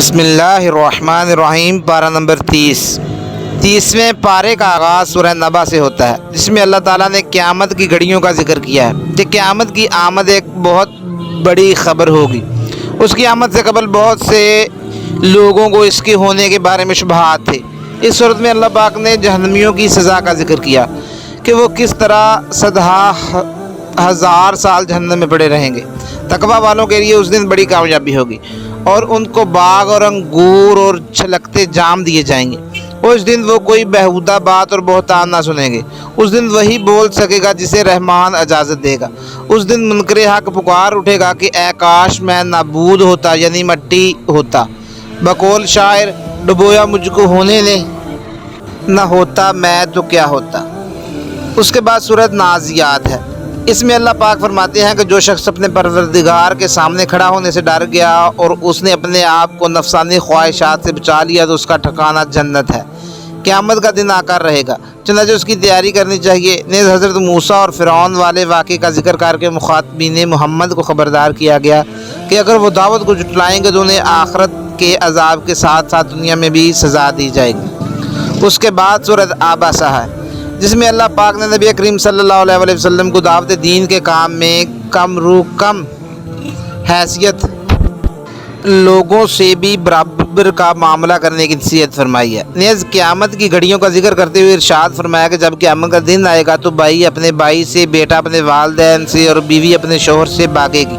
بسم اللہ الرحمن الرحیم۔ پارہ نمبر 30ویں پارے کا آغاز سورہ نبا سے ہوتا ہے، جس میں اللہ تعالیٰ نے قیامت کی گھڑیوں کا ذکر کیا ہے کہ قیامت کی آمد ایک بہت بڑی خبر ہوگی۔ اس کی آمد سے قبل بہت سے لوگوں کو اس کے ہونے کے بارے میں شبہات تھے۔ اس صورت میں اللہ پاک نے جہنمیوں کی سزا کا ذکر کیا کہ وہ کس طرح ہزار سال جہنم میں پڑے رہیں گے۔ تقویٰ والوں کے لیے اس دن بڑی کامیابی ہوگی اور ان کو باغ اور انگور اور چھلکتے جام دیے جائیں گے۔ اس دن وہ کوئی بیہودہ بات اور بہتان نہ سنیں گے۔ اس دن وہی بول سکے گا جسے رحمان اجازت دے گا۔ اس دن منکر حق پکار اٹھے گا کہ اے کاش میں نابود ہوتا، یعنی مٹی ہوتا۔ بقول شاعر، ڈبویا مجھ کو ہونے نے، نہ ہوتا میں تو کیا ہوتا۔ اس کے بعد سورۃ نازعات ہے۔ اس میں اللہ پاک فرماتے ہیں کہ جو شخص اپنے پروردگار کے سامنے کھڑا ہونے سے ڈر گیا اور اس نے اپنے آپ کو نفسانی خواہشات سے بچا لیا تو اس کا ٹھکانہ جنت ہے۔ قیامت کا دن آ کر رہے گا، چنانچہ اس کی تیاری کرنی چاہیے۔ نیز حضرت موسیٰ اور فرعون والے واقعے کا ذکر کر کے مخاطبین محمد کو خبردار کیا گیا کہ اگر وہ دعوت کو جھٹلائیں گے تو انہیں آخرت کے عذاب کے ساتھ ساتھ دنیا میں بھی سزا دی جائے گی۔ اس کے بعد سورۃ عبسہ ہے، جس میں اللہ پاک نے نبی کریم صلی اللہ علیہ وسلم کو دعوت دین کے کام میں کم حیثیت لوگوں سے بھی برابر کا معاملہ کرنے کی نصیحت فرمائی ہے۔ نیز قیامت کی گھڑیوں کا ذکر کرتے ہوئے ارشاد فرمایا کہ جب قیامت کا دن آئے گا تو بھائی اپنے بھائی سے، بیٹا اپنے والدین سے اور بیوی اپنے شوہر سے بھاگے گی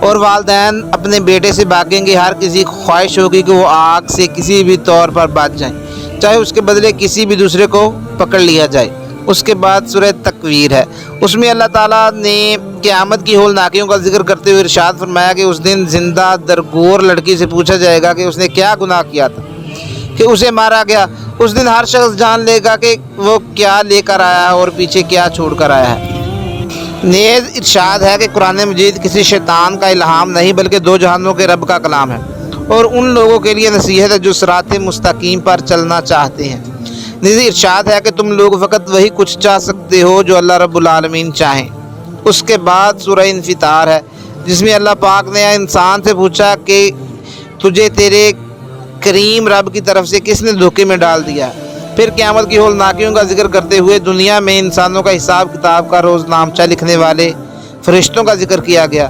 اور والدین اپنے بیٹے سے بھاگیں گے۔ ہر کسی کو خواہش ہوگی کہ وہ آگ سے کسی بھی طور پر بچ جائیں، چاہے اس کے بدلے کسی بھی دوسرے کو پکڑ لیا جائے۔ اس کے بعد سورہ تکویر ہے۔ اس میں اللہ تعالیٰ نے قیامت کی ہولناکیوں کا ذکر کرتے ہوئے ارشاد فرمایا کہ اس دن زندہ درگور لڑکی سے پوچھا جائے گا کہ اس نے کیا گناہ کیا تھا کہ اسے مارا گیا۔ اس دن ہر شخص جان لے گا کہ وہ کیا لے کر آیا ہے اور پیچھے کیا چھوڑ کر آیا ہے۔ نیز ارشاد ہے کہ قرآن مجید کسی شیطان کا الہام نہیں بلکہ دو جہانوں کے رب کا کلام ہے اور ان لوگوں کے لیے نصیحت ہے جو صراط مستقیم پر چلنا چاہتے ہیں۔ نیز ارشاد ہے کہ تم لوگ فقط وہی کچھ چاہ سکتے ہو جو اللہ رب العالمین چاہیں۔ اس کے بعد سورہ انفطار ہے، جس میں اللہ پاک نے انسان سے پوچھا کہ تجھے تیرے کریم رب کی طرف سے کس نے دھوکے میں ڈال دیا۔ پھر قیامت کی ہولناکیوں کا ذکر کرتے ہوئے دنیا میں انسانوں کا حساب کتاب کا روز نامچہ لکھنے والے فرشتوں کا ذکر کیا گیا،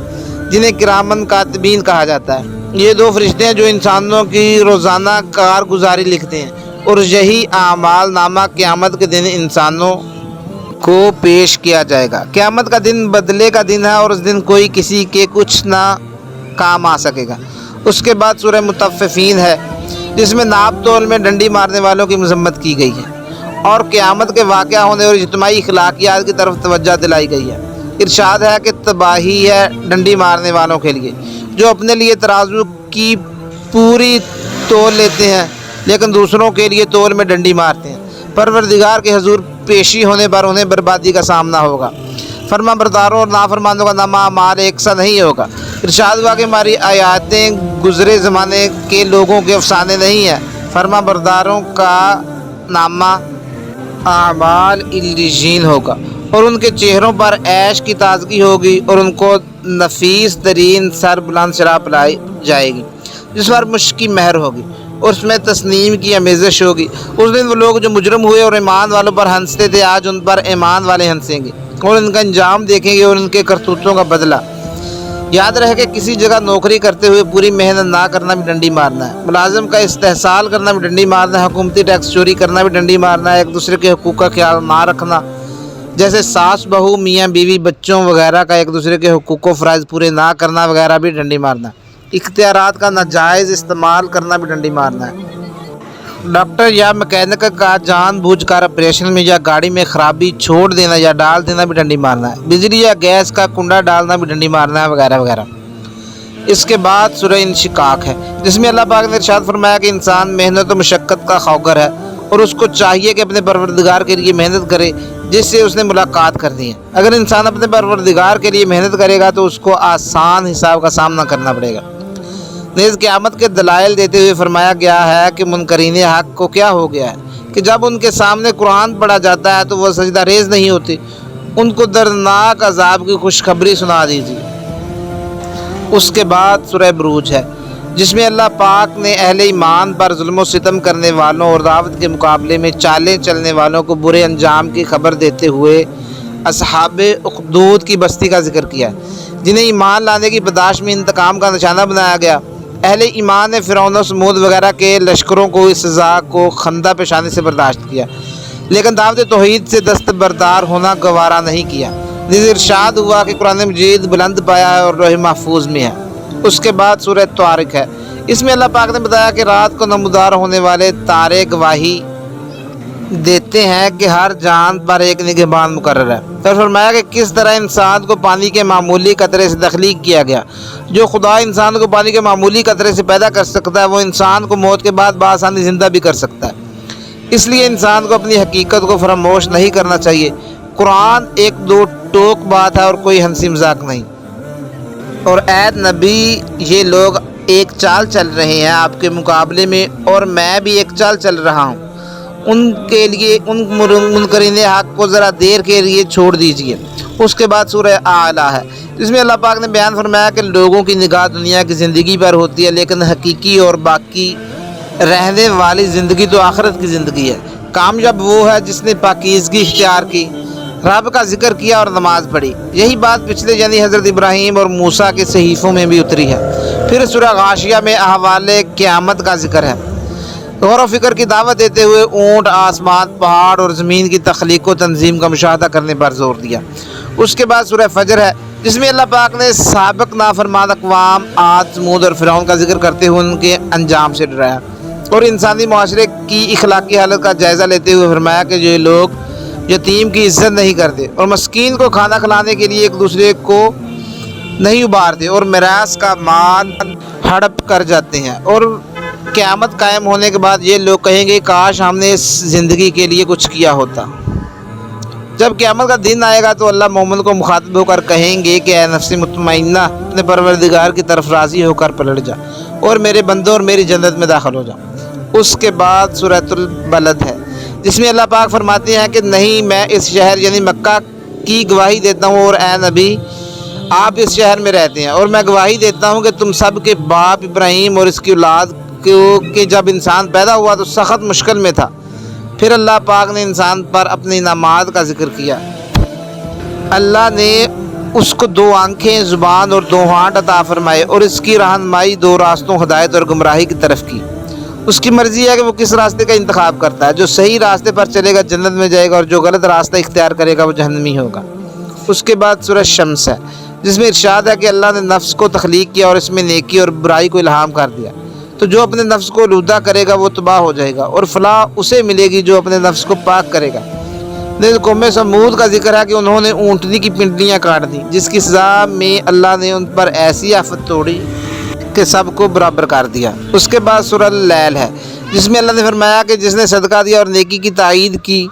جنہیں کرامن کاتبین کہا جاتا ہے۔ یہ دو فرشتے ہیں جو انسانوں کی روزانہ کارگزاری لکھتے ہیں اور یہی اعمال نامہ قیامت کے دن انسانوں کو پیش کیا جائے گا۔ قیامت کا دن بدلے کا دن ہے اور اس دن کوئی کسی کے کچھ نہ کام آ سکے گا۔ اس کے بعد سورہ مطففین ہے، جس میں ناپ تول میں ڈنڈی مارنے والوں کی مذمت کی گئی ہے اور قیامت کے واقعہ ہونے اور اجتماعی اخلاقیات کی طرف توجہ دلائی گئی ہے۔ ارشاد ہے کہ تباہی ہے ڈنڈی مارنے والوں کے لیے جو اپنے لیے ترازو کی پوری تول لیتے ہیں لیکن دوسروں کے لیے تول میں ڈنڈی مارتے ہیں۔ پروردگار کے حضور پیشی ہونے پر انہیں بربادی کا سامنا ہوگا۔ فرما برداروں اور نافرمانوں کا نامہ اعمال ایک سا نہیں ہوگا۔ ارشاد ہوا کہ ہماری آیاتیں گزرے زمانے کے لوگوں کے افسانے نہیں ہیں۔ فرما برداروں کا نامہ اعمال علیین ہوگا اور ان کے چہروں پر عیش کی تازگی ہوگی اور ان کو نفیس ترین سر بلند شراب پلائی جائے گی جس پر مشک کی مہر ہوگی اور اس میں تسنیم کی آمیزش ہوگی۔ اس دن وہ لوگ جو مجرم ہوئے اور ایمان والوں پر ہنستے تھے آج ان پر ایمان والے ہنسیں گے اور ان کا انجام دیکھیں گے اور ان کے کرتوتوں کا بدلہ۔ یاد رہے کہ کسی جگہ نوکری کرتے ہوئے پوری محنت نہ کرنا بھی ڈنڈی مارنا ہے، ملازم کا استحصال کرنا بھی ڈنڈی مارنا ہے، حکومتی ٹیکس چوری کرنا بھی ڈنڈی مارنا ہے، ایک دوسرے کے حقوق کا خیال نہ رکھنا جیسے ساس بہو، میاں بیوی، بچوں وغیرہ کا ایک دوسرے کے حقوق و فرائض پورے نہ کرنا وغیرہ بھی ڈنڈی مارنا ہے۔ اختیارات کا ناجائز استعمال کرنا بھی ڈنڈی مارنا ہے۔ ڈاکٹر یا میکینک کا جان بوجھ کر آپریشن میں یا گاڑی میں خرابی چھوڑ دینا یا ڈال دینا بھی ڈنڈی مارنا ہے۔ بجلی یا گیس کا کنڈا ڈالنا بھی ڈنڈی مارنا ہے وغیرہ وغیرہ۔ اس کے بعد سورہ انشقاق ہے، جس میں اللہ پاک نے ارشاد فرمایا کہ انسان محنت و مشقت کا خواگر ہے اور اس کو چاہیے کہ اپنے پروردگار کے لیے محنت کرے جس سے اس نے ملاقات کرنی ہے۔ اگر انسان اپنے پروردگار کے لیے محنت کرے گا تو اس کو آسان حساب کا سامنا کرنا پڑے گا۔ نیز قیامت کے دلائل دیتے ہوئے فرمایا گیا ہے کہ منکرین حق کو کیا ہو گیا ہے کہ جب ان کے سامنے قرآن پڑھا جاتا ہے تو وہ سجدہ ریز نہیں ہوتے۔ ان کو دردناک عذاب کی خوشخبری سنا دیجیے۔ اس کے بعد سورہ بروج ہے، جس میں اللہ پاک نے اہل ایمان پر ظلم و ستم کرنے والوں اور دعوت کے مقابلے میں چالیں چلنے والوں کو برے انجام کی خبر دیتے ہوئے اصحاب اخدود کی بستی کا ذکر کیا، جنہیں ایمان لانے کی بداعش میں انتقام کا نشانہ بنایا گیا۔ اہل ایمان نے فرعون و سمود وغیرہ کے لشکروں کو اس سزا کو خندہ پیشانی سے برداشت کیا، لیکن دعوت توحید سے دستبردار ہونا گوارا نہیں کیا، جسے ارشاد ہوا کہ قرآن مجید بلند پایا ہے اور لوح محفوظ میں ہے۔ اس کے بعد سورہ طارق ہے، اس میں اللہ پاک نے بتایا کہ رات کو نمودار ہونے والے تارے گواہی دیتے ہیں کہ ہر جان پر ایک نگہبان مقرر ہے۔ پھر فرمایا کہ کس طرح انسان کو پانی کے معمولی قطرے سے تخلیق کیا گیا۔ جو خدا انسان کو پانی کے معمولی قطرے سے پیدا کر سکتا ہے، وہ انسان کو موت کے بعد بآسانی زندہ بھی کر سکتا ہے۔ اس لیے انسان کو اپنی حقیقت کو فراموش نہیں کرنا چاہیے۔ قرآن ایک دو ٹوک بات ہے اور کوئی ہنسی مذاق نہیں۔ اور اے نبی، یہ لوگ ایک چال چل رہے ہیں آپ کے مقابلے میں، اور میں بھی ایک چال چل رہا ہوں۔ ان کے لیے ان منکرین حق کو ذرا دیر کے لیے چھوڑ دیجیے۔ اس کے بعد سورہ اعلیٰ ہے، جس میں اللہ پاک نے بیان فرمایا کہ لوگوں کی نگاہ دنیا کی زندگی پر ہوتی ہے، لیکن حقیقی اور باقی رہنے والی زندگی تو آخرت کی زندگی ہے۔ کامیاب وہ ہے جس نے پاکیزگی اختیار کی، رب کا ذکر کیا اور نماز پڑھی۔ یہی بات پچھلے یعنی حضرت ابراہیم اور موسیٰ کے صحیفوں میں بھی اتری ہے۔ پھر سورہ غاشیہ میں احوال قیامت کا ذکر ہے۔ غور و فکر کی دعوت دیتے ہوئے اونٹ، آسمان، پہاڑ اور زمین کی تخلیق و تنظیم کا مشاہدہ کرنے پر زور دیا۔ اس کے بعد سورہ فجر ہے، جس میں اللہ پاک نے سابق نافرمان اقوام عاد، سمود اور فرعون کا ذکر کرتے ہوئے ان کے انجام سے ڈرایا، اور انسانی معاشرے کی اخلاقی حالت کا جائزہ لیتے ہوئے فرمایا کہ جو لوگ یتیم کی عزت نہیں کرتے اور مسکین کو کھانا کھلانے کے لیے ایک دوسرے کو نہیں ابھارتے اور میراث کا مال ہڑپ کر جاتے ہیں، اور قیامت قائم ہونے کے بعد یہ لوگ کہیں گے کاش ہم نے اس زندگی کے لیے کچھ کیا ہوتا۔ جب قیامت کا دن آئے گا تو اللہ مومن کو مخاطب ہو کر کہیں گے کہ اے نفس مطمئنہ، اپنے پروردگار کی طرف راضی ہو کر پلٹ جا اور میرے بندوں اور میری جنت میں داخل ہو جا۔ اس کے بعد سورۃ البلد ہے، جس میں اللہ پاک فرماتے ہیں کہ نہیں، میں اس شہر یعنی مکہ کی گواہی دیتا ہوں، اور اے نبی آپ اس شہر میں رہتے ہیں، اور میں گواہی دیتا ہوں کہ تم سب کے باپ ابراہیم اور اس کی اولاد کہ جب انسان پیدا ہوا تو سخت مشکل میں تھا۔ پھر اللہ پاک نے انسان پر اپنی انعامات کا ذکر کیا۔ اللہ نے اس کو 2 آنکھیں، زبان اور 2 ہاتھ عطا فرمائے، اور اس کی رہنمائی 2 راستوں، ہدایت اور گمراہی کی طرف کی۔ اس کی مرضی ہے کہ وہ کس راستے کا انتخاب کرتا ہے۔ جو صحیح راستے پر چلے گا جنت میں جائے گا، اور جو غلط راستہ اختیار کرے گا وہ جہنمی ہوگا۔ اس کے بعد سورہ شمس ہے، جس میں ارشاد ہے کہ اللہ نے نفس کو تخلیق کیا اور اس میں نیکی اور برائی کو الہام کر دیا، تو جو اپنے نفس کو آلودہ کرے گا وہ تباہ ہو جائے گا، اور فلاح اسے ملے گی جو اپنے نفس کو پاک کرے گا۔ قوم سمود کا ذکر ہے کہ انہوں نے اونٹنی کی پنڈلیاں کاٹ دیں، جس کی سزا میں اللہ نے ان پر ایسی آفت توڑی کہ سب کو برابر کر دیا۔ اس کے بعد سورہ اللیل ہے، جس میں اللہ نے فرمایا کہ جس نے صدقہ دیا اور نیکی کی تائید کی،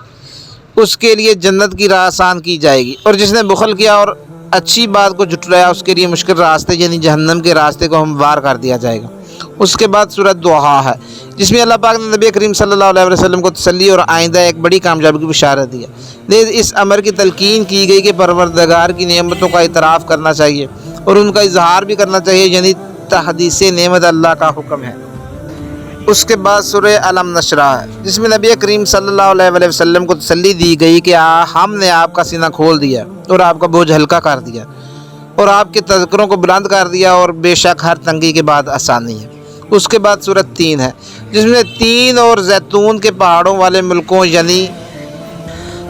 اس کے لیے جنت کی راہ آسان کی جائے گی، اور جس نے بخل کیا اور اچھی بات کو جھٹلایا، اس کے لیے مشکل راستے یعنی جہنم کے راستے کو ہموار کر دیا جائے گا۔ اس کے بعد سورۃ ضحیٰ ہے، جس میں اللہ پاک نے نبی کریم صلی اللہ علیہ وسلم کو تسلی اور آئندہ ایک بڑی کامیابی کی بشارت دی ہے۔ اس امر کی تلقین کی گئی کہ پروردگار کی نعمتوں کا اعتراف کرنا چاہیے اور ان کا اظہار بھی کرنا چاہیے، یعنی تحدیث نعمت اللہ کا حکم ہے۔ اس کے بعد سورہ علم نشرہ ہے، جس میں نبی کریم صلی اللہ علیہ وسلم کو تسلی دی گئی کہ ہم نے آپ کا سینہ کھول دیا اور آپ کا بوجھ ہلکا کر دیا اور آپ کے تذکروں کو بلند کر دیا، اور بے شک ہر تنگی کے بعد آسانی ہے۔ اس کے بعد سورۃ تین ہے، جس میں تین اور زیتون کے پہاڑوں والے ملکوں یعنی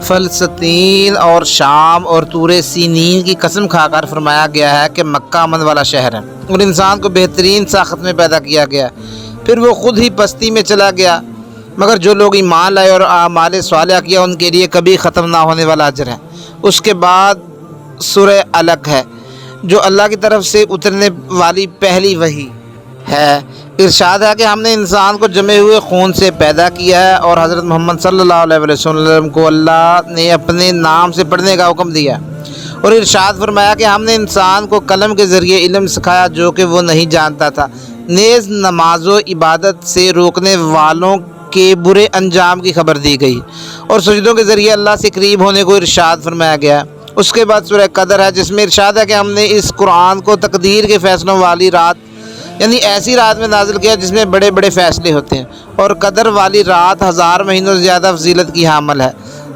فلسطین اور شام اور طور سینین کی قسم کھا کر فرمایا گیا ہے کہ مکہ امن والا شہر ہے اور انسان کو بہترین ساخت میں پیدا کیا گیا، پھر وہ خود ہی پستی میں چلا گیا، مگر جو لوگ ایمان لائے اور اعمال صالحہ کیا ان کے لیے کبھی ختم نہ ہونے والا اجر ہے۔ اس کے بعد سورہ علق ہے، جو اللہ کی طرف سے اترنے والی پہلی وحی ہے۔ ارشاد ہے کہ ہم نے انسان کو جمے ہوئے خون سے پیدا کیا ہے، اور حضرت محمد صلی اللہ علیہ وسلم کو اللہ نے اپنے نام سے پڑھنے کا حکم دیا، اور ارشاد فرمایا کہ ہم نے انسان کو قلم کے ذریعے علم سکھایا جو کہ وہ نہیں جانتا تھا، نیز نماز و عبادت سے روکنے والوں کے برے انجام کی خبر دی گئی، اور سجدوں کے ذریعے اللہ سے قریب ہونے کو ارشاد فرمایا گیا۔ اس کے بعد سورہ قدر ہے، جس میں ارشاد ہے کہ ہم نے اس قرآن کو تقدیر کے فیصلوں والی رات یعنی ایسی رات میں نازل کیا جس میں بڑے بڑے فیصلے ہوتے ہیں، اور قدر والی رات 1000 مہینوں سے زیادہ فضیلت کی حامل ہے۔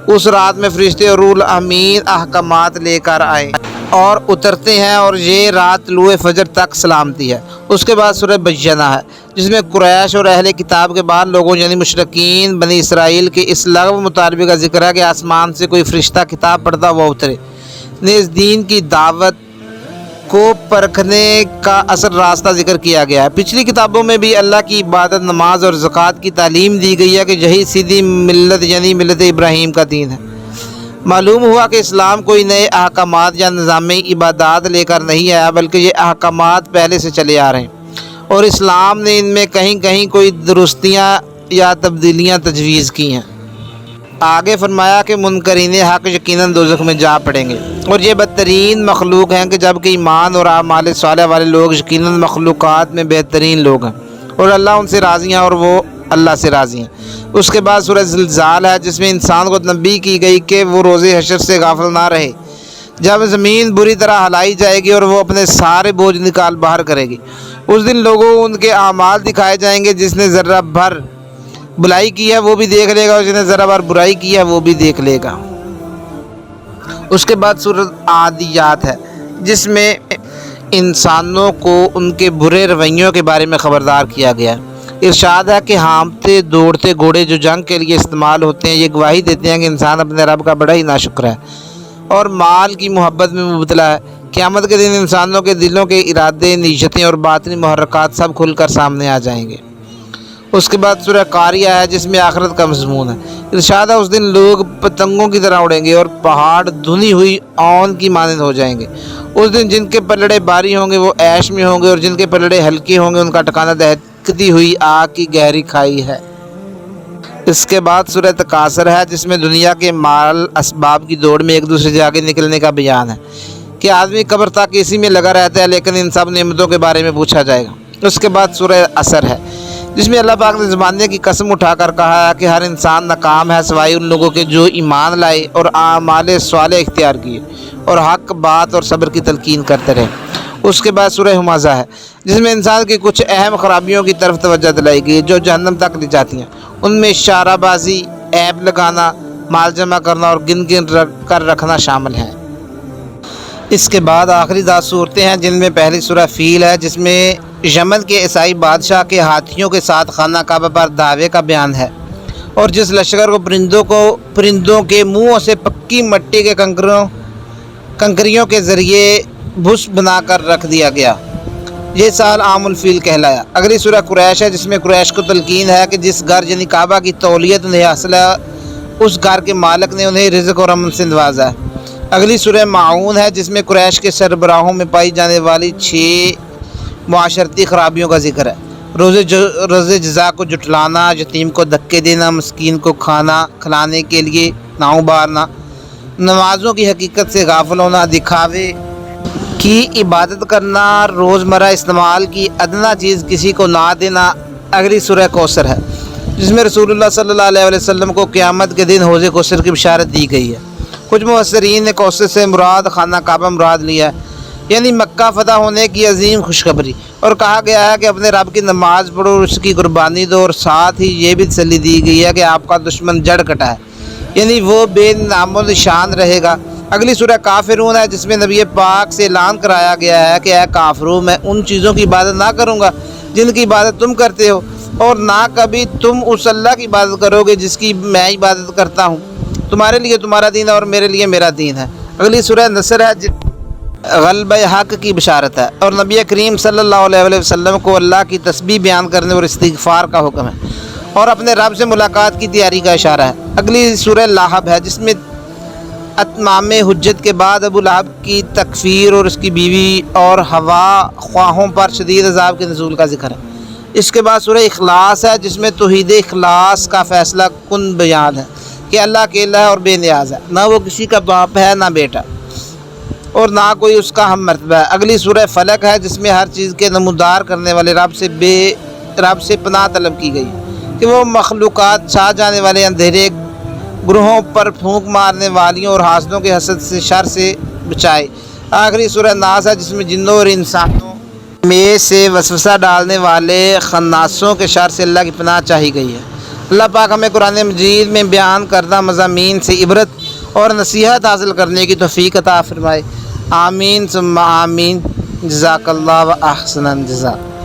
اس رات میں فرشتے اور روح الامین احکامات لے کر آئے اور اترتے ہیں، اور یہ رات طلوع فجر تک سلامتی ہے۔ اس کے بعد سورہ بینہ ہے، جس میں قریش اور اہل کتاب کے بعد لوگوں یعنی مشرکین بنی اسرائیل کے اس لغو مطالبے کا ذکر ہے کہ آسمان سے کوئی فرشتہ کتاب پڑھتا ہوا اترے، نیز دین کی دعوت کو پرکھنے کا اصل راستہ ذکر کیا گیا ہے۔ پچھلی کتابوں میں بھی اللہ کی عبادت، نماز اور زکوٰۃ کی تعلیم دی گئی ہے کہ یہی سیدھی ملت یعنی ملت ابراہیم کا دین ہے۔ معلوم ہوا کہ اسلام کوئی نئے احکامات یا نظام عبادات لے کر نہیں آیا، بلکہ یہ احکامات پہلے سے چلے آ رہے ہیں، اور اسلام نے ان میں کہیں کہیں کوئی درستیاں یا تبدیلیاں تجویز کی ہیں۔ آگے فرمایا کہ منکرین حق یقیناً دوزخ میں جا پڑیں گے، اور یہ بدترین مخلوق ہیں کہ جبکہ ایمان اور اعمال صالح والے لوگ یقیناً مخلوقات میں بہترین لوگ ہیں، اور اللہ ان سے راضی ہیں اور وہ اللہ سے راضی ہیں۔ اس کے بعد سورہ زلزال ہے، جس میں انسان کو تنبیہ کی گئی کہ وہ روز حشر سے غافل نہ رہے، جب زمین بری طرح ہلائی جائے گی اور وہ اپنے سارے بوجھ نکال باہر کرے گی۔ اس دن لوگوں کو ان کے اعمال دکھائے جائیں گے، جس نے ذرہ بھر بھلائی کی ہے وہ بھی دیکھ لے گا، اور جس نے ذرہ بھر برائی کی ہے وہ بھی دیکھ لے گا۔ اس کے بعد سورۃ عادیات ہے، جس میں انسانوں کو ان کے برے رویوں کے بارے میں خبردار کیا گیا ہے۔ ارشاد ہے کہ ہانپتے دوڑتے گھوڑے جو جنگ کے لیے استعمال ہوتے ہیں، یہ گواہی دیتے ہیں کہ انسان اپنے رب کا بڑا ہی ناشکر ہے اور مال کی محبت میں مبتلا ہے۔ قیامت کے دن انسانوں کے دلوں کے ارادے، نیتیں اور باطنی محرکات سب کھل کر سامنے آ جائیں گے۔ اس کے بعد سورہ قاریہ ہے، جس میں آخرت کا مضمون ہے۔ ارشاد ہے اس دن لوگ پتنگوں کی طرح اڑیں گے اور پہاڑ دھنی ہوئی اون کی مانند ہو جائیں گے۔ اس دن جن کے پلڑے بھاری ہوں گے وہ عیش میں ہوں گے، اور جن کے پلڑے ہلکے ہوں گے ان کا ٹھکانہ دہکتی ہوئی آگ کی گہری کھائی ہے۔ اس کے بعد سورہ تکاثر ہے، جس میں دنیا کے مال اسباب کی دوڑ میں ایک دوسرے سے آگے نکلنے کا بیان ہے کہ آدمی قبر تک اسی میں لگا رہتا ہے، لیکن ان سب نعمتوں کے بارے میں پوچھا جائے گا۔ اس کے بعد سورہ عصر ہے، جس میں اللہ پاک نے زمانے کی قسم اٹھا کر کہا ہے کہ ہر انسان ناکام ہے سوائے ان لوگوں کے جو ایمان لائے اور اعمال صالح اختیار کیے اور حق بات اور صبر کی تلقین کرتے رہے۔ اس کے بعد سورہ ہمزہ ہے، جس میں انسان کی کچھ اہم خرابیوں کی طرف توجہ دلائی گئی جو جہنم تک لے جاتی ہیں۔ ان میں اشارہ بازی، عیب لگانا، مال جمع کرنا اور گن کر رکھنا شامل ہیں۔ اس کے بعد آخری 10 صورتیں ہیں، جن میں پہلی سورہ فیل ہے، جس میں یمن کے عیسائی بادشاہ کے ہاتھیوں کے ساتھ خانہ کعبہ پر دعوے کا بیان ہے، اور جس لشکر کو پرندوں کے منہوں سے پکی مٹی کے کنکریوں کے ذریعے بھس بنا کر رکھ دیا گیا، یہ سال عام الفیل کہلایا۔ اگلی سورہ قریش ہے، جس میں قریش کو تلقین ہے کہ جس گھر یعنی کعبہ کی تولیت انہیں حاصل ہے، اس گھر کے مالک نے انہیں رزق اور امن سے نوازا ہے۔ اگلی سورہ معون ہے، جس میں قریش کے سربراہوں میں پائی جانے والی 6 معاشرتی خرابیوں کا ذکر ہے۔ روز جزا کو جھٹلانا، یتیم کو دھکے دینا، مسکین کو کھانا کھلانے کے لیے نہ ابھارنا، نمازوں کی حقیقت سے غافل ہونا، دکھاوے کی عبادت کرنا، روزمرہ استعمال کی ادنا چیز کسی کو نہ دینا۔ اگلی سورہ کوثر ہے، جس میں رسول اللہ صلی اللہ علیہ وسلم کو قیامت کے دن حوض کوثر کی بشارت دی گئی ہے۔ کچھ مفسرین نے کوثر سے مراد خانہ کعبہ مراد لیا ہے، یعنی مکہ فتح ہونے کی عظیم خوشخبری، اور کہا گیا ہے کہ اپنے رب کی نماز پڑھو اور اس کی قربانی دو، اور ساتھ ہی یہ بھی تسلی دی گئی ہے کہ آپ کا دشمن جڑ کٹا ہے، یعنی وہ بے نام و نشان رہے گا۔ اگلی سورہ کافرون ہے، جس میں نبی پاک سے اعلان کرایا گیا ہے کہ اے کافرو، میں ان چیزوں کی عبادت نہ کروں گا جن کی عبادت تم کرتے ہو، اور نہ کبھی تم اس اللہ کی عبادت کرو گے جس کی میں عبادت کرتا ہوں۔ تمہارے لیے تمہارا دین ہے اور میرے لیے میرا دین ہے۔ اگلی سورہ نصر ہے، غلبہ حق کی بشارت ہے، اور نبی کریم صلی اللہ علیہ وسلم کو اللہ کی تسبیح بیان کرنے اور استغفار کا حکم ہے، اور اپنے رب سے ملاقات کی تیاری کا اشارہ ہے۔ اگلی سورہ لہب ہے، جس میں اتمام حجت کے بعد ابو لہب کی تکفیر اور اس کی بیوی اور ہوا خواہوں پر شدید عذاب کے نزول کا ذکر ہے۔ اس کے بعد سورہ اخلاص ہے، جس میں توحید اخلاص کا فیصلہ کن بیان ہے کہ اللہ اکیلا ہے اور بے نیاز ہے، نہ وہ کسی کا باپ ہے نہ بیٹا، اور نہ کوئی اس کا ہم مرتبہ ہے۔ اگلی سورہ فلق ہے، جس میں ہر چیز کے نمودار کرنے والے رب سے پناہ طلب کی گئی کہ وہ مخلوقات چھا جانے والے اندھیرے گروہوں پر پھونک مارنے والیوں اور حاسدوں کے حسد سے شر سے بچائے۔ آخری سورہ ناس ہے، جس میں جنوں اور انسانوں میں سے وسوسہ ڈالنے والے خناسوں کے شر سے اللہ کی پناہ چاہی گئی ہے۔ اللہ پاک ہمیں قرآن مجید میں بیان کردہ مضامین سے عبرت اور نصیحت حاصل کرنے کی توفیق عطا فرمائے۔ آمین ثم آمین۔ جزاک اللہ و احسن الجزاء۔